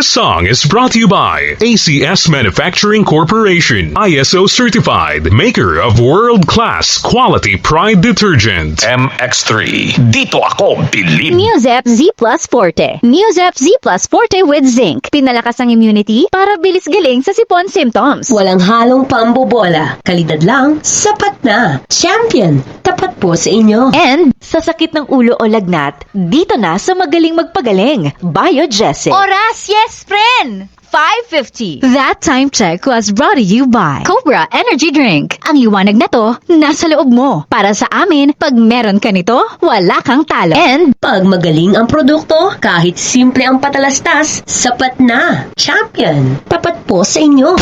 This song is brought to you by ACS Manufacturing Corporation, ISO certified, maker of world-class quality Pride detergent. MX3. Dito ako bilib. Newzep Z Plus Forte. Newzep Z Plus Forte with zinc. Pinalakas ang immunity para bilis galing sa sipon symptoms. Walang halong pambobola. Kalidad lang, sapat na. Champion, tapat po sa inyo. And Sa sakit ng ulo o lagnat, dito na sa Magaling Magpagaling, Biogesic. Oras, yes, friend! 5:50. That time check was brought to you by Cobra Energy Drink. Ang liwanag na to, nasa loob mo. Para sa amin, pag meron ka nito, wala kang talo. And Pag magaling ang produkto, kahit simple ang patalastas, sapat na. Champion, tapat po sa inyo.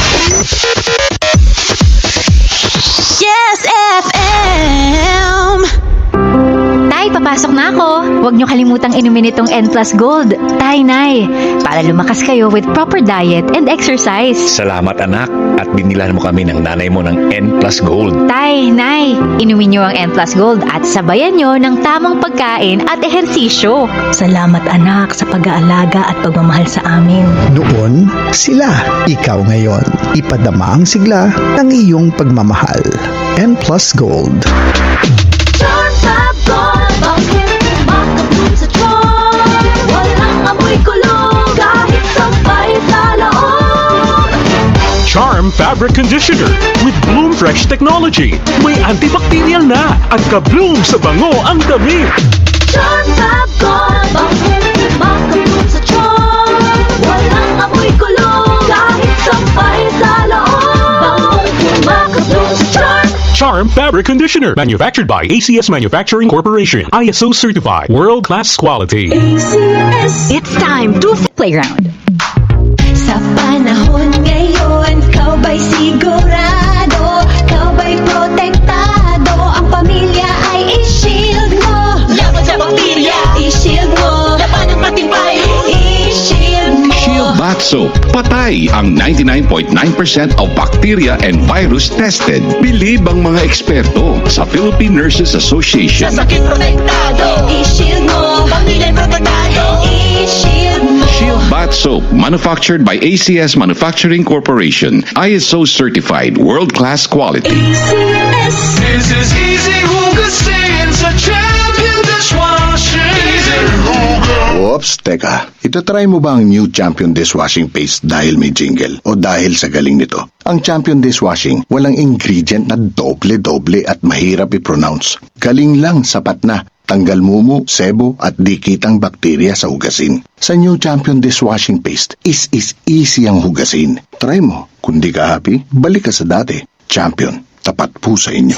Yes, FM! Tay, papasok na ako. Huwag niyo kalimutang inumin itong N Plus Gold. Tay, Nay, para lumakas kayo with proper diet and exercise. Salamat anak at binilan mo kami ng nanay mo ng N Plus Gold. Tay, Nay, inumin niyo ang N Plus Gold at sabayan niyo ng tamang pagkain at ehersisyo. Salamat anak sa pag-aalaga at pagmamahal sa amin. Noon, sila. Ikaw ngayon. Ipadama ang sigla ng iyong pagmamahal. N Plus Gold. Charm Fabric Conditioner with Bloom Fresh Technology. May antibacterial na at ka-bloom sa bango ang damit. Charm Fabric Conditioner, manufactured by ACS Manufacturing Corporation, ISO certified, world-class quality. It's time to playground. Sa panahon ngayon, kau ba'y sigurado? Kau ba'y protektado? Ang pamilya ay i-shield mo. Laban sa bakterya, i-shield mo. Laban ng patimpay, i-shield mo. Shield Bath Soap. Patay ang 99.9% of bacteria and virus tested. Bilib ang mga eksperto sa Philippine Nurses Association. Sa sakit protektado, i-shield mo. Pamilya protektado, i-shield mo. Shield Bath Soap, manufactured by ACS Manufacturing Corporation. ISO certified, world-class quality. This is easy hugasin sa Champion Dishwashing. Easy hugas. Oops, teka. Itatry mo ba ang new Champion Dishwashing Paste dahil may jingle o dahil sa galing nito? Ang Champion Dishwashing, walang ingredient na doble-doble at mahirap i-pronounce. Galing lang, sapat na. Tanggal mumu, sebo at dikitang bakterya sa hugasin. Sa new Champion Dishwashing Paste, is easy ang hugasin. Try mo. Kung di ka happy, balik ka sa dati. Champion, tapat po sa inyo.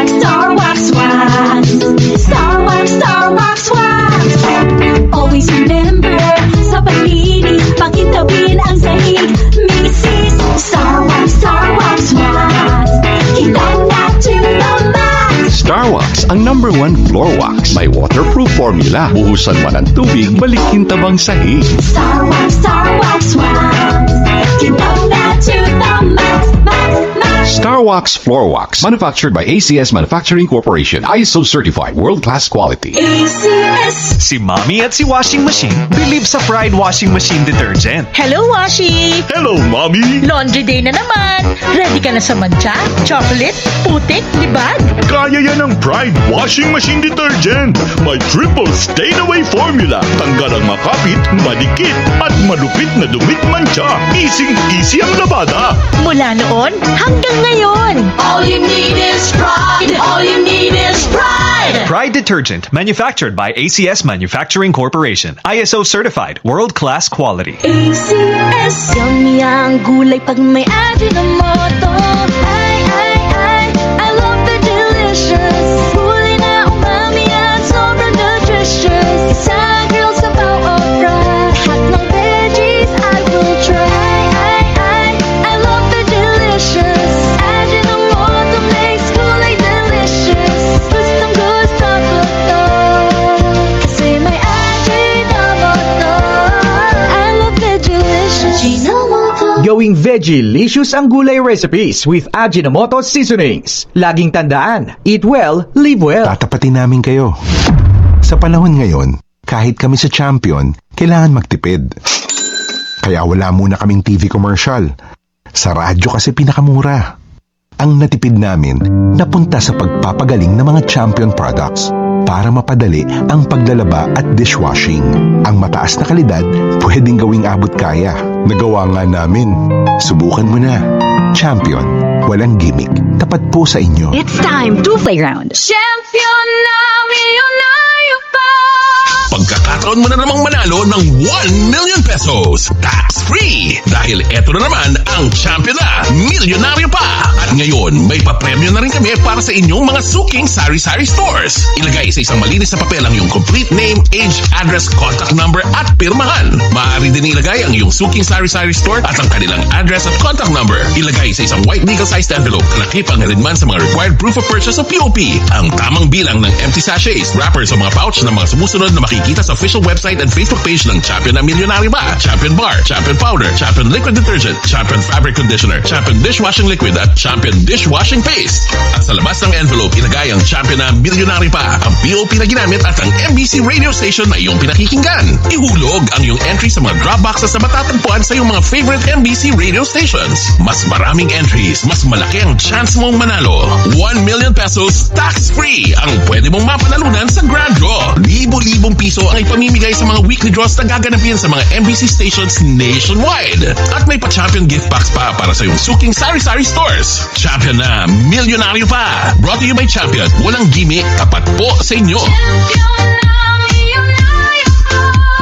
Star Wax Wax. Star Wax Wax. Always remember, sa paglinis, pakintabin ang sahig. Mrs. Star Wax Wax. Hinang na to the max. Star Wax, ang #1 floor wax. May waterproof formula. Buhusan man ang tubig, balikin tabang sahig. Star Wax. Hinang na to the max. Star Wax Floor Wax, manufactured by ACS Manufacturing Corporation. ISO certified, world-class quality. ACS. Si Mommy at si Washing Machine bilib sa Pride Washing Machine Detergent. Hello, Washi! Hello, Mommy! Laundry day na naman! Ready ka na sa mancha, chocolate, putik, libag? Kaya yan ang Pride Washing Machine Detergent. May triple stain-away formula. Tanggal ang makapit, madikit, at malupit na dumit mancha. Easy ang labada. Mula noon hanggang ngayon. All you need is pride. All you need is pride. Pride Detergent, manufactured by ACS Manufacturing Corporation. ISO certified, world-class quality. ACS. Yummy ang gulay pag may Ajinomoto. I love the delicious. Gulay na umami at sobrang nutritious. Sa grilled sabaw o fry. Lahat ng veggies I will try. I love the delicious. Ajinomoto makes gulay delicious. Gustong gusto ko to. Kasi may Ajinomoto. I love the delicious. Ajinomoto. Gawing veggie-licious ang gulay recipes with Ajinomoto seasonings. Laging tandaan, eat well, live well. Tatapatin namin kayo. Sa panahon ngayon, kahit kami sa Champion, kailangan magtipid. Kaya wala muna kaming TV commercial. Sa radyo kasi pinakamura. Ang natipid namin napunta sa pagpapagaling ng mga Champion products para mapadali ang paglalaba at dishwashing. Ang mataas na kalidad pwedeng gawing abot kaya. Nagawa nga namin. Subukan mo na. Champion. Walang gimmick. Tapat po sa inyo. It's time to playground. Champion na milyonaryo pa. Pagkakataon mo na namang manalo ng 1 million pesos tax-free dahil eto na naman ang Champion na Milyonaryo Pa. At ngayon, may papremyo na rin kami para sa inyong mga suking sari-sari stores. Ilagay sa isang malinis na papel ang iyong complete name, age, address, contact number at pirmahan. Maaari din ilagay ang iyong suking sari-sari store at ang kanilang address at contact number. Ilagay sa isang white legal-sized envelope. Kalakip ang rin man sa mga required proof of purchase o POP. Ang tamang bilang ng empty sachets, wrappers o mga pouch ng mga sumusunod na makikita sa official website and Facebook page ng Champion na Milyonaryo Pa, Champion Bar, Champion Powder, Champion Liquid Detergent, Champion Fabric Conditioner, Champion Dishwashing Liquid at Champion Dishwashing Paste. At sa labas ng envelope, ilagay ang Champion na Milyonaryo Pa, ang POP na ginamit at ang MBC radio station na iyong pinakikinggan. Ihulog ang iyong entry sa mga drop boxes na matatagpuan sa iyong mga favorite MBC radio stations. Mas maraming entries, mas malaki ang chance mong manalo. 1 million pesos tax-free ang pwede mong mapanalunan sa Grand Draw. Libo-libong piso ang ipamimigay sa mga weekly draws na gaganapin sa mga MBC stations nationwide. At may pa-Champion gift box pa para sa iyong suking sari-sari stores. Champion na Milyonaryo Pa. Brought to you by Champion. Walang gimmick, tapat po sa inyo.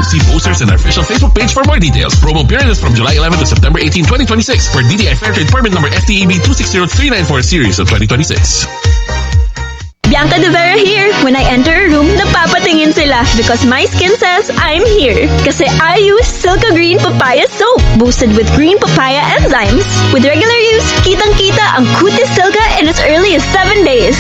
See posters in our official Facebook page for more details. Promo period is from July 11 to September 18, 2026 for DTI Fair Trade Permit number FTEB 260394 series of 2026. Bianca De Vera here. When I enter a room, napapatingin sila because my skin says I'm here. Kasi I use Silka Green Papaya Soap, boosted with green papaya enzymes. With regular use, kitang-kita ang kutis Silka in as early as 7 days.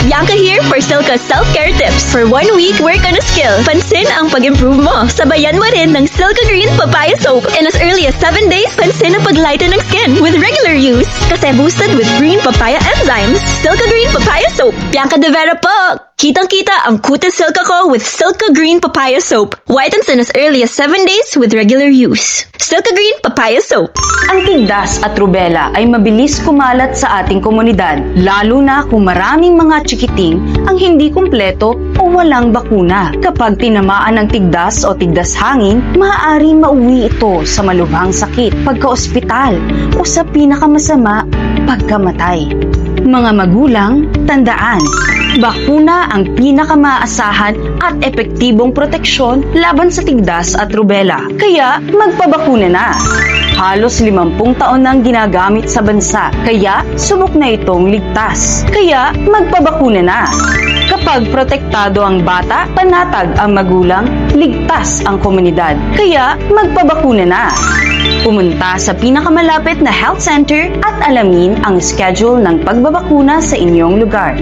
Bianca here for Silka self-care tips. For 1 week, work on a skill. Pansin ang pag-improve mo. Sabayan mo rin ng Silka Green Papaya Soap. In as early as 7 days, pansin ang paglighten ng skin with regular use. Kasi boosted with green papaya enzymes. Silka Green Papaya Soap. Bianca De Vera po! Kitang-kita ang kutis Silka ko with Silka Green Papaya Soap. Whitens in as early as 7 days with regular use. Silka Green Papaya Soap. Ang tigdas at rubella ay mabilis kumalat sa ating komunidad, lalo na kung maraming mga chikiting ang hindi kumpleto o walang bakuna. Kapag tinamaan ng tigdas o tigdas hangin, maaaring mauwi ito sa malubhang sakit, pagka-ospital o sa pinakamasama, pagkamatay. Mga magulang, tandaan, bakuna ang pinakamaasahan at epektibong proteksyon laban sa tigdas at rubella. Kaya magpabakuna na. Halos 50 taon nang ginagamit sa bansa, kaya subok na itong ligtas. Kaya magpabakuna na. Kapag protektado ang bata, panatag ang magulang, ligtas ang komunidad. Kaya magpabakuna na. Pumunta sa pinakamalapit na health center at alamin ang schedule ng pagbabakuna sa inyong lugar.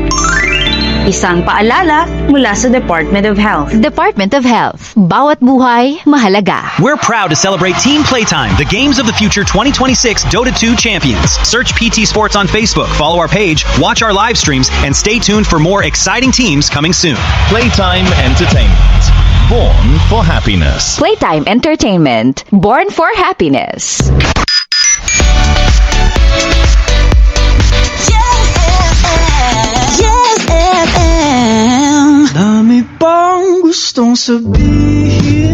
Isang paalala mula sa Department of Health. Department of Health. Bawat buhay, mahalaga. We're proud to celebrate Team Playtime, the Games of the Future 2026 Dota 2 champions. Search PT Sports on Facebook, follow our page, watch our live streams, and stay tuned for more exciting teams coming soon. Playtime Entertainment. Born for happiness. Playtime Entertainment. Born for happiness. Dami pang gustong sabihin.